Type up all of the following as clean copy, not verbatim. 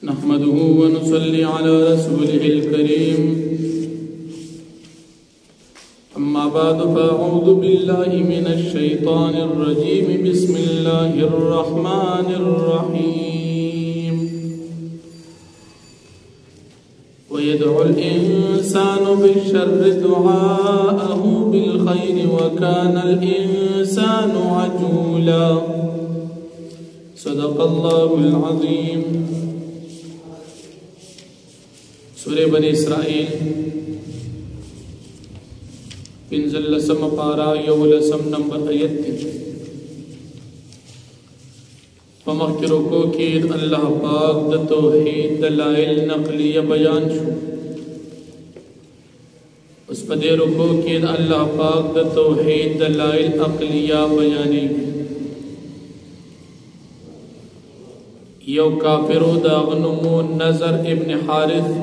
نحمده ونصلي على رسوله الكريم أما بعد فأعوذ بالله من الشيطان الرجيم بسم الله الرحمن الرحيم ويدعو الإنسان بالشر دعاءه بالخير وكان الإنسان عجولا صدق الله العظيم سورة بني إسرائيل پنزل لسم پارا یولسم نمبر آیت تی فمخکرو کو کید اللہ پاک دا توحید دلائل نقلی بیان شو اس پدے رکو کید اللہ پاک دا توحید دلائل عقلیہ بیانی یو کافرو دا غنمو نظر ابن حارث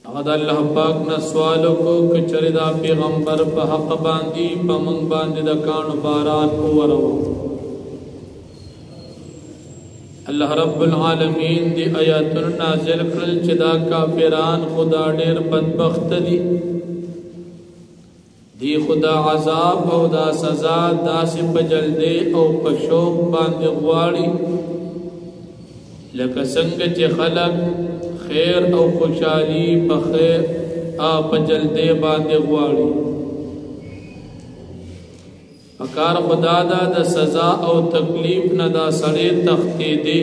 اغد اللہ پاک نا سوالو کو کچر دا پیغمبر پا حق باندی پا منگ باندی دا کانو باران پورو اللہ رب العالمین دی آیاتن نازل کرل چدا کافران خدا دیر بدبخت دی خدا عذاب او دا سزا دا سی پجل دے او پشوک باندی غواری لکا سنگ چی خلق خیر او خوشحالی پا خیر پا جلدے باندے غواری پکار خدا دا سزا او تکلیف ندا سڑے تختی دے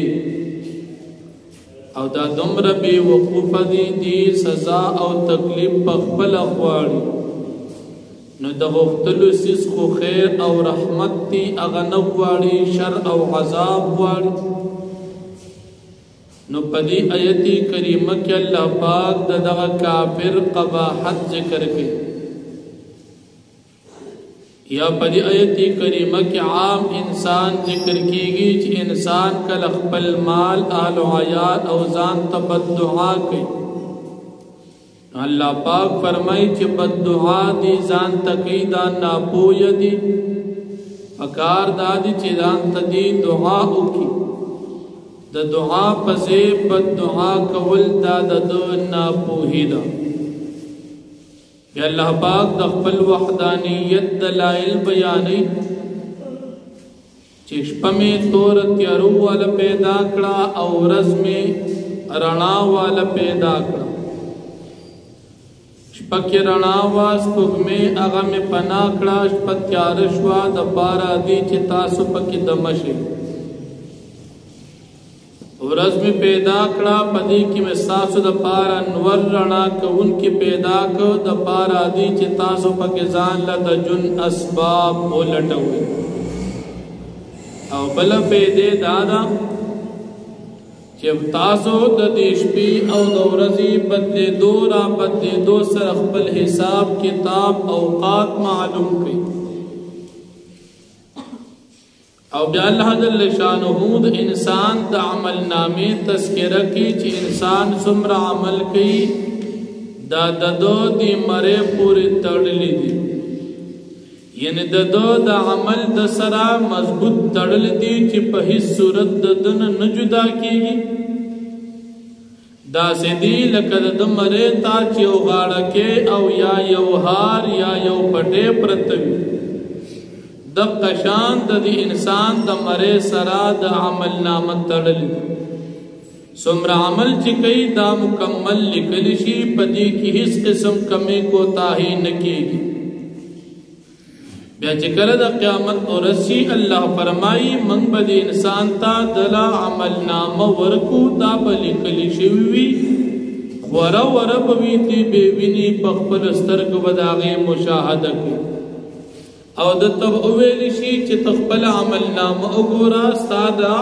او دا دمر بے وقوف دی سزا او تکلیف پا خبل غواری نو دا غختلو سسخو خیر او رحمت تی اغنو غواری شر او عذاب غواری نو پدی آیتی کریمہ کی اللہ پاک دا دغا کافر قباحت ذکر کی یا پدی آیتی کریمہ کی عام انسان ذکر کی گی چی انسان کل اخبل مال آل و عیال او زان تا بد دعا کی اللہ پاک فرمائی چی بد دعا دی زان تکی دا ناپوی دی فکار دا دی چی زان تا دی دعا کی دا دعا پزے بد دعا کول دا دو ناپوہی دا کہ اللہ پاک دا خپل وحدانیت دلائل بیانی چشپا میں تورت یارو والا پیدا کرا او رز میں رنا والا پیدا کرا شپا کی رنا واس پگ میں اغا میں پنا کرا شپا تیارشوا دا پارا دی چی تاسو پا کی دمشی ورز میں پیدا کڑا پدی کی میں ساسو دا پارا نور رنا کہ ان کی پیدا کو دا پارا دی چی تاسو پاکزان لدا جن اسباب بولٹوئی او بلا پیدے دادا چی تاسو دا دیشپی او دا ورزی بدلے دو را بدلے دو سر اخبر حساب کتاب اوقات معلوم کی او بیا اللہ جل شانہو دا انسان دا عمل نامی تذکرہ کی چی انسان سمر عمل کی دا دو دی مرے پوری تڑلی دی یعنی دو دا عمل دا سرا مضبوط تڑلی دی چی پہیس صورت دا دن نجدا کی گی دا سی دی لکد دا مرے تا چی او غاڑا کے او یا یو ہار یا یو پٹے پرتوی دب قشان دا دی انسان دا مرے سرا دا عمل نامت تڑلی سمر عمل چی کئی دا مکمل لکلشی پدی کی حس قسم کمی کو تاہی نکی گی بیا چکر دا قیامت اور رسی اللہ فرمائی منگ بدی انسان تا دلا عمل نام ورکو دا بلی کلشی وی ورا ورا بویتی بیوینی پخپل استرک بداغی مشاہدہ کی او د تب اویل شي چې تخپل عمل نامه وګورا ساده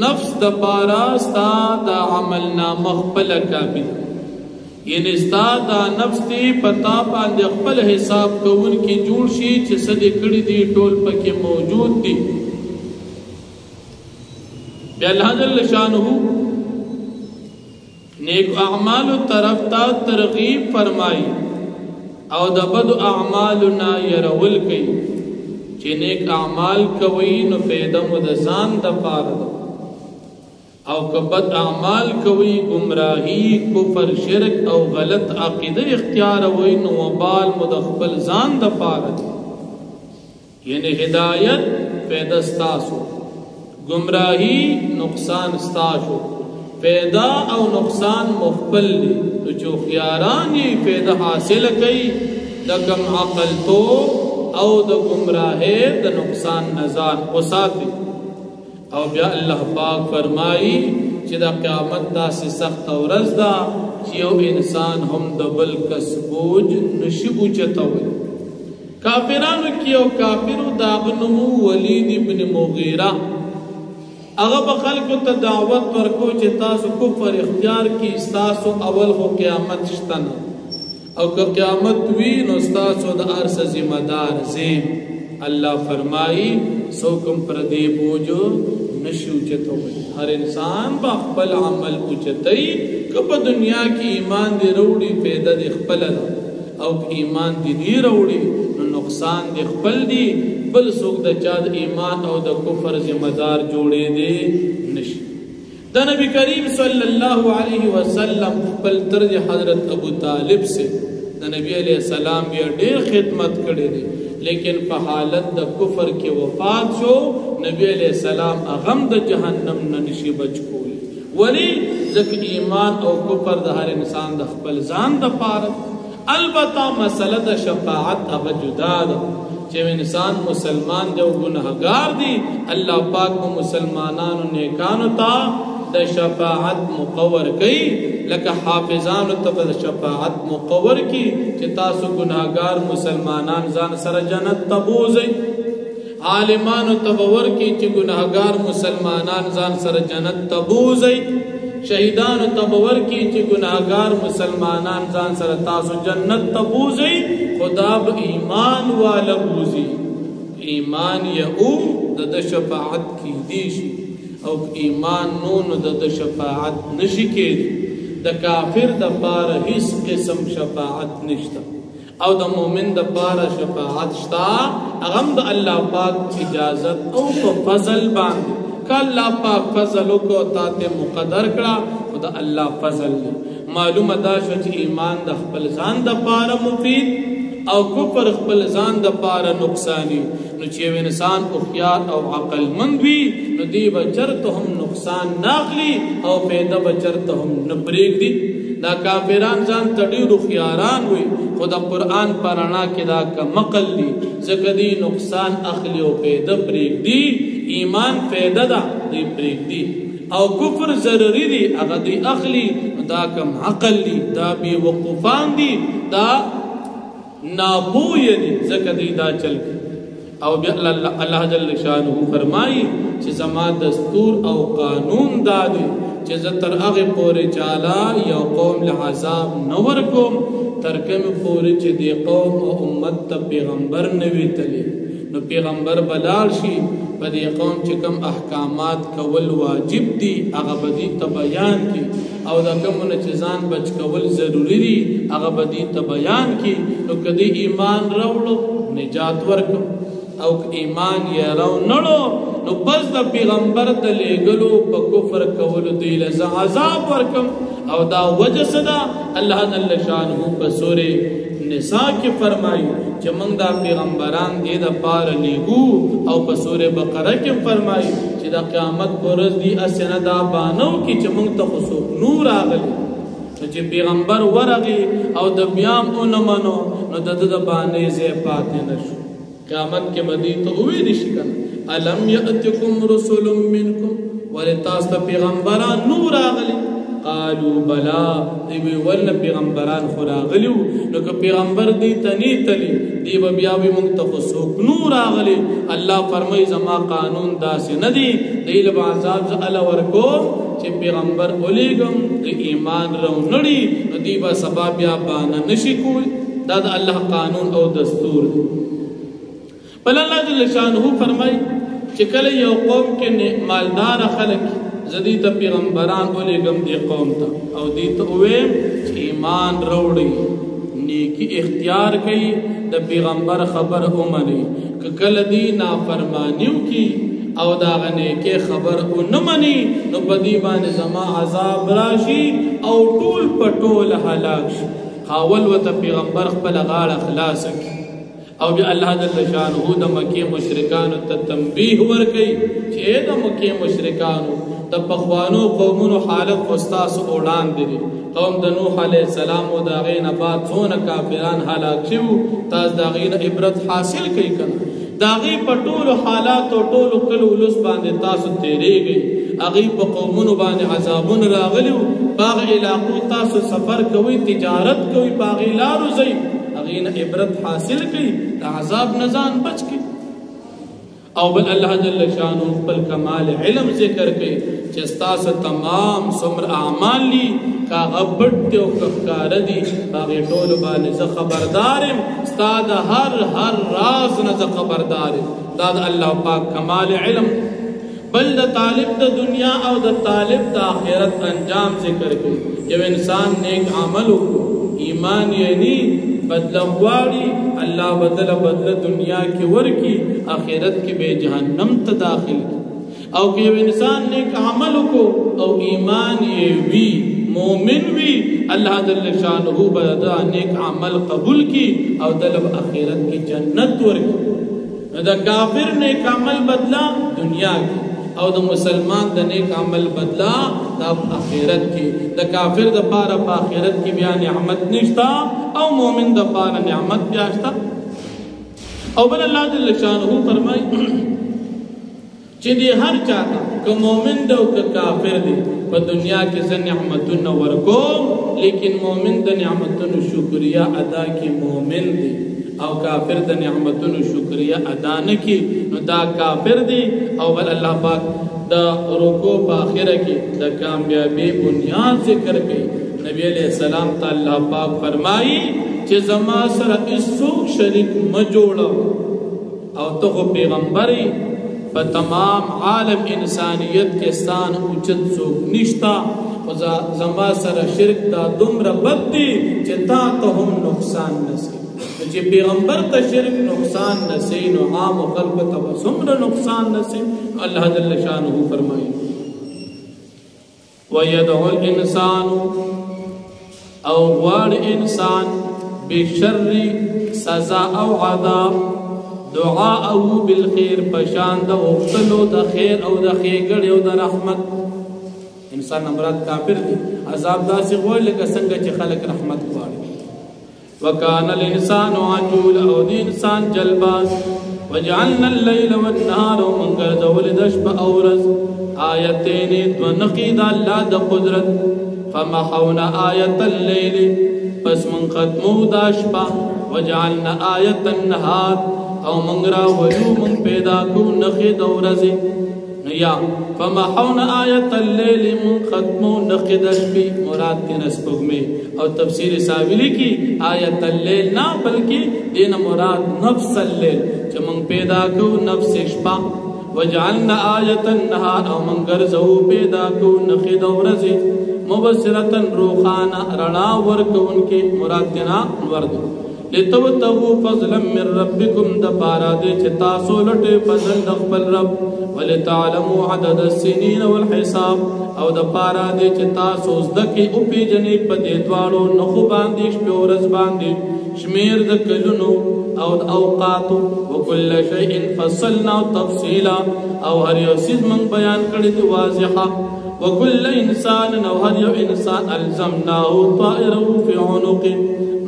نفس د پارا ساده عمل نامه خپل کافي یعنی ساده نفس دی پتا باندې خپل حساب کوون کی جوړ شي چې سدې کړي دی ټول پکې موجود دي بیا الله جل شانه نیک اعمال طرف تا ترغیب فرمایي او دا بد اعمالنا يرول کئی چی نیک اعمال کوئی نو پیدم دا زان دا پار دا او که بد اعمال کوي گمراهی کفر شرک او غلط عقیده اختیاروي نو وبال مدخل ځان د پاره یعنی هدایت پیدا ستاسو گمراهی نقصان ستاسو پیدا او نقصان مخبل دی تو چو خیارانی پیدا حاصل کئی دا کم عقل تو او دا گمراہی دا نقصان نزان قصاتی او بیا اللہ پاک فرمائی چی دا قیامت دا سی سخت و رز دا چیو انسان ہم دا بل کس بوج نشبو چتاوی کافرانو کیو کافرو داغنمو ولید ابن مغیرہ اگر بخلقو تا دعوت ورکو چه تاسو کفر اختیار کی استاسو اول خو قیامت شتنا او که قیامت وی نو استاسو دا عرص زمدار زیم اللہ فرمائی سوکم پردی بوجو نشو چتو ہر انسان با اخبل عمل اچتائی کب دنیا کی ایمان دی روڑی پیدا دی اخبل او ایمان دی روڑی نو نقصان دی اخبل دی بل سوک دا چاد ایمان او دا کفر زمدار جوڑے دے نشی دا نبی کریم صلی اللہ علیہ وسلم بل ترج حضرت ابو طالب سے دا نبی علیہ السلام بیا دیر خدمت کردے دے لیکن پا حالت دا کفر کے وفات شو نبی علیہ السلام اغم دا جہنم ننشی بچ کولی ولی ذک ایمان او کفر دا ہر انسان دا خپل زان دا پارت البتہ مسئلہ دا شفاعت اغا جدا دا چه انسان مسلمان جو گناہگار دی اللہ پاک کو مسلمانانو نیکانو تا دا شفاعت مقور کی لکہ حافظانو تا دا شفاعت مقور کی چه تاسو گناہگار مسلمانان زان سر جنت تبوزی عالمانو تبور کی چه گناہگار مسلمانان زان سر جنت تبوزی شہیدانو تبور کی چه گناہگار مسلمانان زان سر تاسو جنت تبوزی خدا با ایمان والا بوزی ایمان یا او دا شفاعت کی دیشی او ایمان نون دا شفاعت نشی کی دی دا کافر دا پارا ہیس قسم شفاعت نشتا او دا مومن دا پارا شفاعت شتا اغم دا اللہ پاک اجازت او پا فضل باندی کہ اللہ پاک فضلو کو تاتے مقدر کرا خدا اللہ فضل لی معلوم دا شو چی ایمان دا خپل زان دا پارا مفید او کفر خپل زان دا پارا نقصانی نو چیو انسان اخیار او عقل مند بھی نو دی بچر تو ہم نقصان ناخلی او پیدا بچر تو ہم نپریگ دی دا کافران زان تڑیر اخیاران ہوئی خدا قرآن پرانا کی دا کا مقل دی زکدی نقصان اخلی او پیدا پریگ دی ایمان پیدا دا دی پریگ دی او کفر ضروری دی اگر دی اخلی دا کم عقل دی دا بی وقفان دی دا نابوی دی زکدی دا چل گئی او اللہ جل شانہ فرمائی چی زمان دستور او قانون دادی چی زتر اغی پوری چالا یا قوم لعذاب نور کوم ترکم پوری چی دی قوم و امت تا پیغمبر نوی تلی نو پیغمبر بلال شی پا دی قوم چی کم احکامات کول واجب دی اغا بدی تا بیان کی او دا کمون چیزان بچ کول ضروری دی اغا بدی تا بیان کی نو کدی ایمان روڑو نجات ورکم او ایمان یا رو نڑو نو پس دا پیغمبر دا لیگلو پا کفر کولو دیل عذاب ورکم او دا وجہ صدا اللہ جل شانہ پا سور نساء کی فرمائی چه منگ دا پیغمبران دی دا پار لیگو او پا سور بقرہ کی فرمائی چه دا قیامت برز دی اسینا دا بانو کی چه منگ تا خصوب نور آگلی چه پیغمبر ورغی او دا بیام اونمانو نو دا بانے زی پاتے نشو قیامت کے بدی تو ہوئی دیشی کنا علم یأتکم رسول منکم ولی تاستا پیغمبران نور آگلی قالو بلا دیوی ولن پیغمبران خور آگلیو نوکا پیغمبر دی تنی تلی دیو بیاوی منتخصوک نور آگلی اللہ فرمائی زما قانون دا سی ندی دیل بعذاب زعلا ورکو چی پیغمبر اولیگم دی ایمان رو نڑی دیو سبا بیا بانا نشی کوئی دا اللہ قانون او دستور دی بل اللہ جل شانہ فرمائی چکل یو قوم کے مالدار خلق زدیتا پیغمبران اولیگم دی قوم تا او دیتا اوے ایمان روڑی نیکی اختیار کئی دا پیغمبر خبر امنی کل دی نافرمانیو کی او دا نیکی خبر او نمانی نو بدی باندې زما عذاب راشي او ټول پټول هلاک شي. خاول وته پیغمبر خپل غاړه خلاص کی او بیا الله جل شانه د مکه مشرکانو ته تنبیه ورکړي چې د مکه مشرکانو د پخوانو قومونو حالت استاس وړاندې دي. قوم د نوح علیه السلام او د هغې نه بعد څونه کافران هلاک شوي، تاسو د هغې نه عبرت حاصل کړئ که نه. د هغې په ټولو حالاتو ټولو کلو ولس باندې تاسو تېرېږئ. هغې په قومونو باندې عذابونه راغلي وو، په هغه علاقو تاسو سفر کوئ، تجارت کوئ، په هغې لارو ځئ، هغې نه عبرت حاصل کړئ، د عذاب نه ځان بچ کړئ. او بل الله جل شانه خپل کمال علم ذکر کوي چې ستاسو تمام څومره اعمال دي که هغه پټ دي او که ښکاره دي، هغې ټولو باندې زه خبردار یم، ستا د هر راز نه زه خبردار یم. دا د الله پاک کمال علم. بل د طالب د دنیا او د طالب د آخرت انجام ذکر کوي. یو انسان نیک عمل وکړو، ایمان یې نی بدله غواړي، الله بدله دنیا کې ورکی، آخرت کې به جهنم ته داخل کی. او که یو انسان نیک عمل وکړو او ایمان یې وي، مومن وي، الله جل شانه به دا نیک عمل قبول کی او دله آخرت کې جنت ورکی. د کافر نیک عمل بدلا دنیا کې او د مسلمان د نیک عمل بدلا د آخرت کې. د کافر د پاره په آخرت کې بیا نعمت نشتا او مومن د پاره نعمت بیا شتا. او بل الله جل شانه فرمایي چې دی هر چاته که مومن دی او که کافر دی په دنیا کې زه نعمتونه ورکوم، لیکن مومن د نعمتونو شکریه ادا کی مومن دی او کافر د نعمتونو شکریه ادا نه کی نو دا کافر دی. او بل الله پاک د رکوع په آخره کې د کامیابی بنیاد ذکر کوي. نبی علیہ السلام ته الله پاک فرمایي چې زما سره هیڅوک شریک مه جوړه، او ته خو پیغمبر یې، په تمام عالم انسانیت کې ستان اوچت څوک نشتا، خو زما سره شرک دا دومره بد دی چې تا ته هم نقصان نسی. چې پیغمبر ته شرک نقصان نسی نو عام خلق ته څومره نقصان نسی. الله جل شانه فرمایي وَيَدْعُ الْإِنسَانُ او غواړ انسان بشر سزا او عذاب، دعاءه بالخير پشان د غوښتلو د خیر او د ښېګړې او د رحمت. انسان مراد کافر دی، عذاب داسې غواړي لکه څنګه چې خلک رحمت غواړي. وَكَانَ الْإِنسَانُ عَجُولًا او د انسان جلباز. وَجَعَلْنَا اللَّيْلَ وَالنَّهَارَ ومن ګرځول د شپه او ورځ آیتین دو نقی د الله د قدرت. فمحونا آیت الليل پس من ختمو دا شپه، وجعلنا آیت النهار او من راولو من پیدا کو نقی د ورځې. یا فمحونا آیت الليل من ختمو نقی د شپې مراد تینا سپوږمۍ. او تفسیر ساویلی کی آیت اللیل نا بلکہ دین مراد نفس اللیل چې من پیدا کو نفس شپه. وجعلنا آیت النهار او من ګرځو پیدا کو نقی د ورځې مبصرتن روخانا رڼا ورکوونکې مراد تینا نور دی. لتبتغوا فضلا من ربکم د پاره دې چې تاسو لټئ فضل د خپل رب. ولتعلموا عدد السنین والحساب او د پاره دې چې تاسو زده کې او پیژنې په دې دواړو نښو باندې شپې او ورځ باندې شمیر د کلونو او د اوقاتو. وکل شیء فصلنا تفصیلا او هر یو څیز موږ بیان کړی دی واضحه. وكل انسان او هر یو انسان الزمناه طائره في عنقه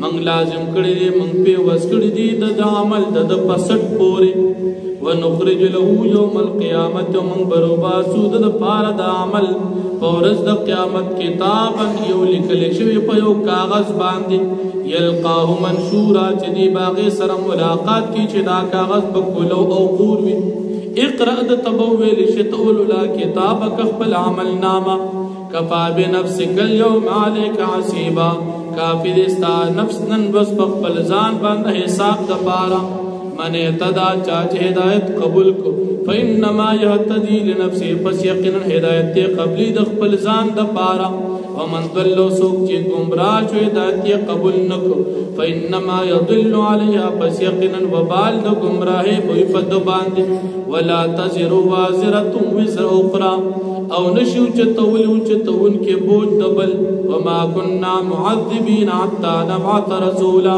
من لازم کړی دی من په وس کړی دی د عمل د پسټ پورې. ونخرج له يوم القيامه من بروبا سود د پاره د عمل پورز د قیامت کتابا یو لیکل شوی په یو کاغذ باندې. یلقاه منشورا چې دی باغې سره ملاقات کی چې دا کاغذ په کولو او قور وي. اقرأ د تبویل شتول لا کتابک خپل عمل نامه. کفا بنفسک اليوم عليك حسیبا کافی دستا نفس نن بس خپل ځان باندې حساب د پاره. من اهتدى چاچ ہدایت قبول کو فإنما يهتدي لنفسه پس یقینا ہدایت قبلی د خپل ځان د پاره. ومن ضل سوق چې گمراه شو هدایت قبول نکو فإنما يضل عليها پس یقینا وبال د گمراهي به په د باندې ولا تزر وازره وزر اخرى او نشو چتولو چتون کې بوج دبل وما كنا معذبين حتى نبعث رسولا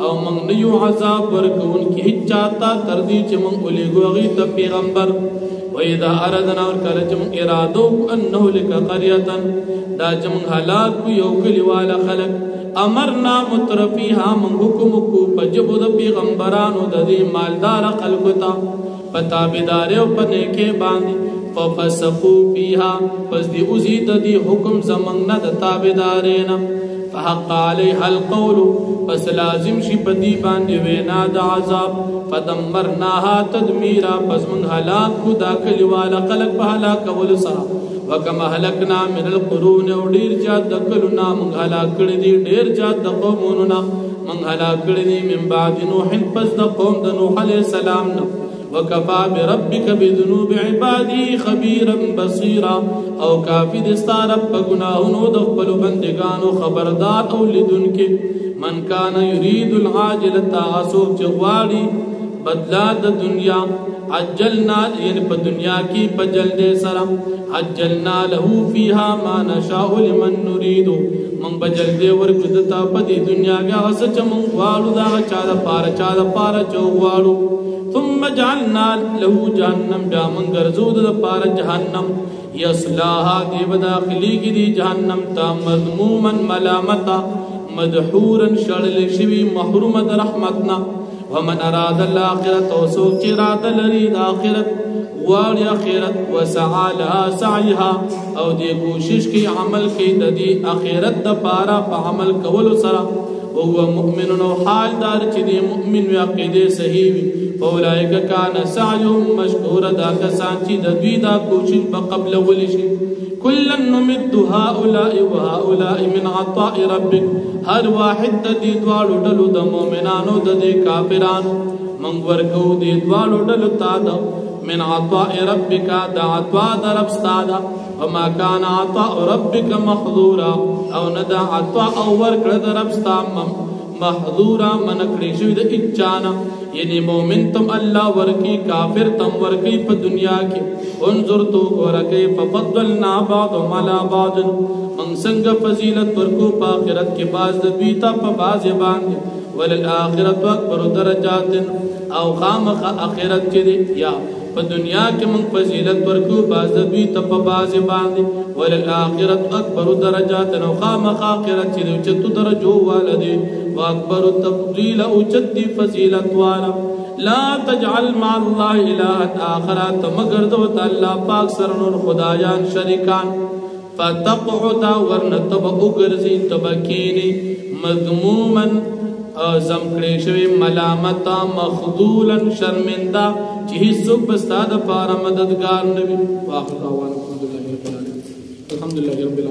او من نیو عذاب ورکون کې چاته تر دې چې من ولېګو غي ته پیغمبر وإذا أردنا ورکلچم ارادو انه لك قريه دا جم هلاك یو کلیواله خلق امرنا مترفیها من حکم کو پجبو د پیغمبرانو د دې مالدار خلق ته پتابدار او پنه کې باندې ففسقوا فيها پس دی ازید دی حکم زمنګ نه د تابعدارین فحق عليها القول پس لازم شي پدی باندې وینا د عذاب فدمرناها تدمیرا پس من هلاك کو دا کلیواله خلق په هلاک ول سره وکما هلکنا من القرون او ډیر جات د کلونا من هلاک کړي دي ډیر جات د قومونو من هلاک کړي دي من بعد نوح پس د قوم د نوح عليه السلام نه وكفى بربك بذنوب عباده خبيرا بصيرا او کافی دستا رب گناہونو د خپل بندگانو خبردار او لیدونکي من کان يريد العاجل تعصب چغواړي بدلا د دنیا عجلنا یعنی په دنیا کې په جلد سره عجلنا له فيها ما نشاء لمن نريد من بجلد ورکړه ته په دې دنیا کې اوس چې من غواړو دا چا د پاره چوغواړو ثم جعلنا له جهنم دامن ګرځود د پاره جهنم یصلاها دیو داخلي کې دی جهنم تا مذموما ملامتا مدحورا شړل شوی محروم د رحمتنا ومن اراد الاخرت وسوق اراد لري الاخرت غواړي اخرت وسعى لها سعيها او دې کوشش کې عمل کې د دې اخرت د پاره په عمل کول سره وهو مؤمن حال دار چې دې مؤمن وي عقیده صحیح وي اولئک کان سعیهم مشکورا دا کسان چې د دوی دا کوشش په قبل ولشي کلا نمد هؤلاء وهؤلاء من عطاء ربك هر واحد د دې دوالو ډلو د مؤمنانو د دې کافرانو من ورکو دې دوالو ډلو تا من عطاء ربك دا عطاء رب استادا وما كان عطاء ربك محظورا او ندا عطاء او ورکړه د رب استام محظورا من کړی شوی د اچانا یعنی مومن تم الله ورکی کافر تم ورکی په دنیا کې انظر تو ورکی ففضلنا بعضهم على بعض من څنګه فضیلت ورکو په آخرت کې باز د دوی ته په باز باندې وللآخرت اکبر درجات او خامخ آخرت کې یا په دنیا کې من فضیلت ورکو باز د دوی ته په باز باندې وللآخرت اکبر درجات او خامخ آخرت کې چتو درجو والدي واکبر تفضیل او چتی فضیلت والا لا تجعل مع الله اله اخر مگر دو الله پاک سره نور خدایان شریکان فتقعد ورنتب وګرځي تبکینی مذموما زمکړې شوی ملامتا مخذولا شرمنده چې هیڅوک بستاد پاره مددگار نوي واخر دعوانا الحمدلله رب العالمین